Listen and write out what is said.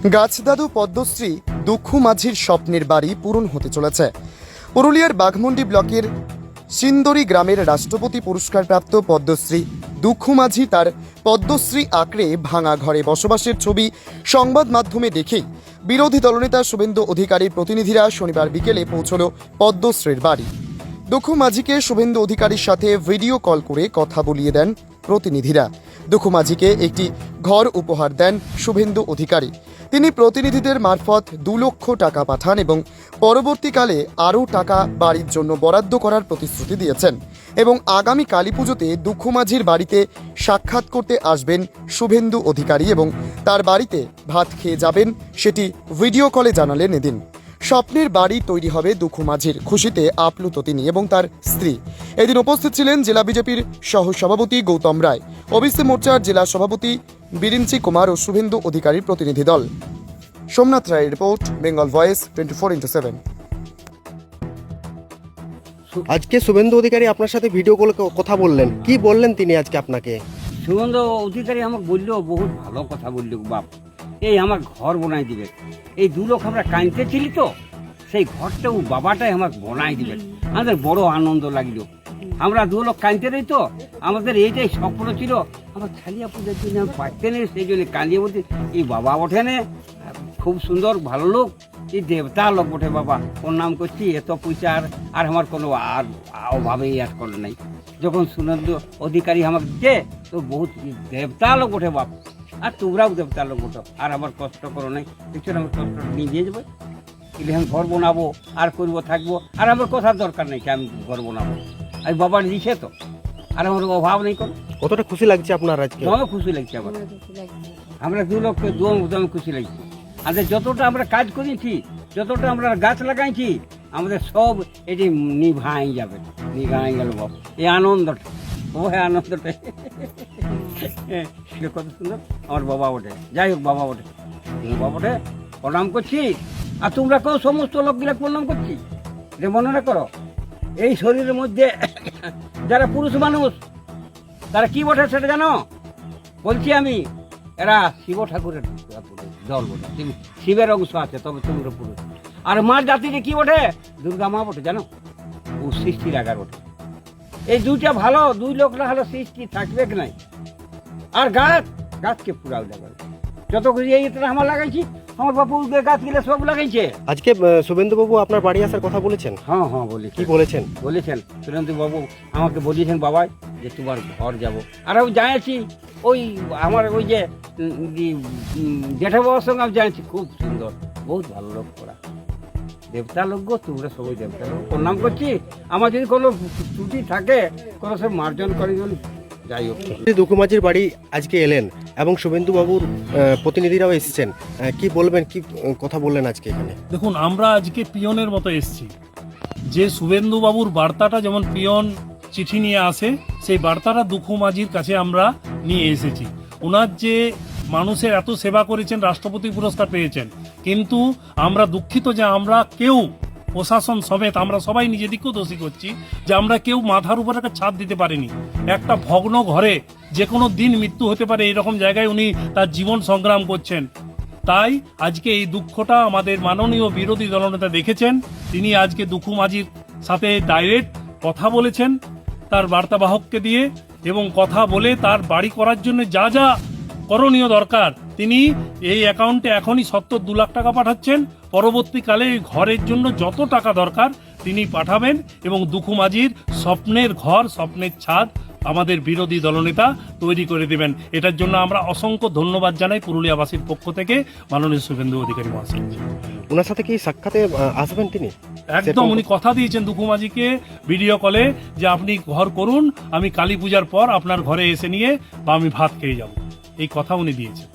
গাছদাদু পদ্মশ্রী দুঃখু মাঝির স্বপ্নের বাড়ি পূরণ হতে চলেছে। পুরুলিয়ার বাঘমুন্ডি ব্লকের সিন্দরি গ্রামের রাষ্ট্রপতি পুরস্কারপ্রাপ্ত পদ্মশ্রী দুঃখু মাঝি তার পদ্মশ্রী আঁকড়ে ভাঙা ঘরে বসবাসের ছবি সংবাদ মাধ্যমে দেখেই বিরোধী দলনেতা শুভেন্দু অধিকারীর প্রতিনিধিরা শনিবার বিকেলে পৌঁছল পদ্মশ্রীর বাড়ি। দুঃখু মাঝিকে শুভেন্দু অধিকারীর সাথে ভিডিও কল করে কথা বলিয়ে দেন প্রতিনিধিরা। দুঃখু মাঝিকে একটি ঘর উপহার দেন শুভেন্দু অধিকারী। তিনি প্রতিনিধিদের মারফত 2 লক্ষ টাকা পাঠান এবং পরবর্তীকালে আরও টাকা বাড়ির জন্য বরাদ্দ করার প্রতিশ্রুতি দিয়েছেন এবং আগামী কালী পুজোতে দুঃখু মাঝির বাড়িতে সাক্ষাৎ করতে আসবেন শুভেন্দু অধিকারী এবং তার বাড়িতে ভাত খেয়ে যাবেন, সেটি ভিডিও কলে জানালেন এদিন। স্বপ্নের বাড়ি তৈরি হবে দুঃখু মাঝির, খুশিতে আপ্লুত তিনি এবং তার স্ত্রী। এদিন উপস্থিত ছিলেন জেলা বিজেপির সহসভাপতি গৌতম রায়, ওবিসি মোর্চার জেলা সভাপতি বিরিঞ্চি কুমার ও শুভেন্দু অধিকারীর প্রতিনিধি দল। সোমনাথ রায়ের রিপোর্ট, বেঙ্গল ভয়েস 24/7। আজকে শুভেন্দু অধিকারী আপনার সাথে ভিডিও কলে কথা বললেন, কি বললেন তিনি আজকে আপনাকে? শুভেন্দু অধিকারী আমাকে বললো, বহুত ভালো কথা বললো বাপ, এই আমার ঘর বনাই দিবে। এই 2 লোক আমরা কাঁদতেছিলি তো, সেই ঘরটাও বাবাটাই আমাকে বনাই দিবে। আমাদের বড় আনন্দ লাগলো। আমরা 2 লোক কাঁদতে রই তো, আমাদের এইটাই স্বপ্ন ছিল। আমার ছালিয়া পুজোর জন্য আমি পারতে নেই, সেই জন্য কাঁদিয়ে বলছি এই বাবা ওঠে নে, খুব সুন্দর ভালো লোক, এই দেবতা লোক বটে বাবা, ওর নাম করছি। এত পয়সা আর আমার কোনো আর অভাবেই আর করে নাই। যখন শুভেন্দু অধিকারী আমাকে দিচ্ছে তো বহুত দেবতা লোক বটে বাপ, আর তোমরাও দেবতা লোক বটো, আর আমার কষ্ট করো নাই। দেখছো আমার কষ্ট নিয়ে দিয়ে যাবো, কিন্তু আমি ঘর বানাবো আর করবো থাকবো, আর আমার কথার দরকার নেই কি আমি ঘর বানাবো। আমি বাবার দিছে তো, আর আমার অভাব নেই কোনো। কতটা খুশি লাগছে আপনার আজকে? দমে খুশি লাগছে আমার। আমরা 2 লোককে দমে খুশি লাগছে। আমাদের যতটা আমরা কাজ করেছি, যতটা আমরা গাছ লাগাইছি, আমাদের সব এটি নিভাই যাবে, নিভাই গেল বাপ। এই আনন্দটা, ও হ্যাঁ আনন্দটা কত সুন্দর। আমার বাবা ওঠে, যাই হোক বাবা ওঠে, বাবা ওঠে প্রণাম করছি। আর তোমরা কেউ সমস্ত লোকগুলো প্রণাম করছি, যে মনে করো এই শরীরের মধ্যে যারা পুরুষ মানুষ তারা কি বটে সেটা জানো? বলছি আমি, এরা শিব ঠাকুরের দল বটে, শিবের অংশ আছে, তবে তোমরা পুরুষ। আর মার জাতিতে কি বটে? দুর্গা মা বটে, জানো? ও সৃষ্টির আগার বটে। এই 2টা ভালো, 2 লোক না হলো সৃষ্টি থাকবে কি নাই। আর গাছকে পুরাও লাগাবে, যত কিছু এই আমার লাগাইছি, আমার বাবু গাছ গিলে সব লাগাইছে। আজকে শুভেন্দু বাবু আপনার বাড়ি আসার কথা বলেছেন? হ্যাঁ বলি। কি বলেছেন? শুভেন্দু বাবু আমাকে বলেছেন বাবা যে তোমার ঘর যাব। আর আমি যাইছি ওই আমার ওই যে জেঠা বাবার সঙ্গে আমি যাইছি, খুব সুন্দর, বহুত ভালো লোক করা, দেবতা লোক গো, তোমরা সবাই দেবতা লোক। প্রণাম করছি। আমার যদি কোনো ত্রুটি থাকে, কোনো সব মার্জন করে গেল, যাই হোক। দুঃখু মাঝির বাড়ি আজকে এলেন এবং শুভেন্দু বাবুর প্রতিনিধিরাও এসেছেন, কি বলবেন, কি কথা বললেন আজকে এখানে? দেখুন, আমরা আজকে পিয়নের মতো এসেছি। যে শুভেন্দু বাবুর বার্তাটা যেমন পিয়ন চিঠি নিয়ে আসে, সেই বার্তাটা দুঃখু মাঝির কাছে আমরা নিয়ে এসেছি। ওনার যে মানুষের এত সেবা করেছেন, রাষ্ট্রপতি পুরস্কার পেয়েছেন, কিন্তু আমরা দুঃখিত যে আমরা কেউ, প্রশাসন সমেত আমরা সবাই নিজেদিকেও দোষী করছি যে আমরা কেউ মাথার উপর একটা ছাদ দিতে পারিনি। একটা ভগ্ন ঘরে যে কোনো দিন মৃত্যু হতে পারে, এরকম জায়গায় উনি তার জীবন সংগ্রাম করছেন। তাই আজকে এই দুঃখটা আমাদের মাননীয় বিরোধী দলনেতা দেখেছেন। তিনি আজকে দুঃখু মাঝির সাথে ডাইরেক্ট কথা বলেছেন তার বার্তাবাহককে দিয়ে, এবং কথা বলে তার বাড়ি করার জন্য যা যা করণীয় দরকার তিনি এই অ্যাকাউন্টে এখনই 2 লাখ টাকা পাঠাচ্ছেন। পরবর্তীকালে ঘরের জন্য যত টাকা দরকার তিনি পাঠাবেন এবং দুঃখু মাঝির স্বপ্নের ঘর, স্বপ্নের ছাদ আমাদের বিরোধী দলনেতা তৈরি করে দেবেন। এটার জন্য আমরা অসংখ্য ধন্যবাদ জানাই পুরুলিয়াবাসীর পক্ষ থেকে মাননীয় শুভেন্দু অধিকারী মহাশয়। ওনার সাথে কি সাক্ষাতে আসবেন তিনি? একদম, উনি কথা দিয়েছেন দুঃখু মাঝিকে ভিডিও কলে যে আপনি ঘর করুন, আমি কালী পূজার পর আপনার ঘরে এসে নিয়ে বা আমি ভাত খেয়ে যাব, এই কথা উনি দিয়েছেন।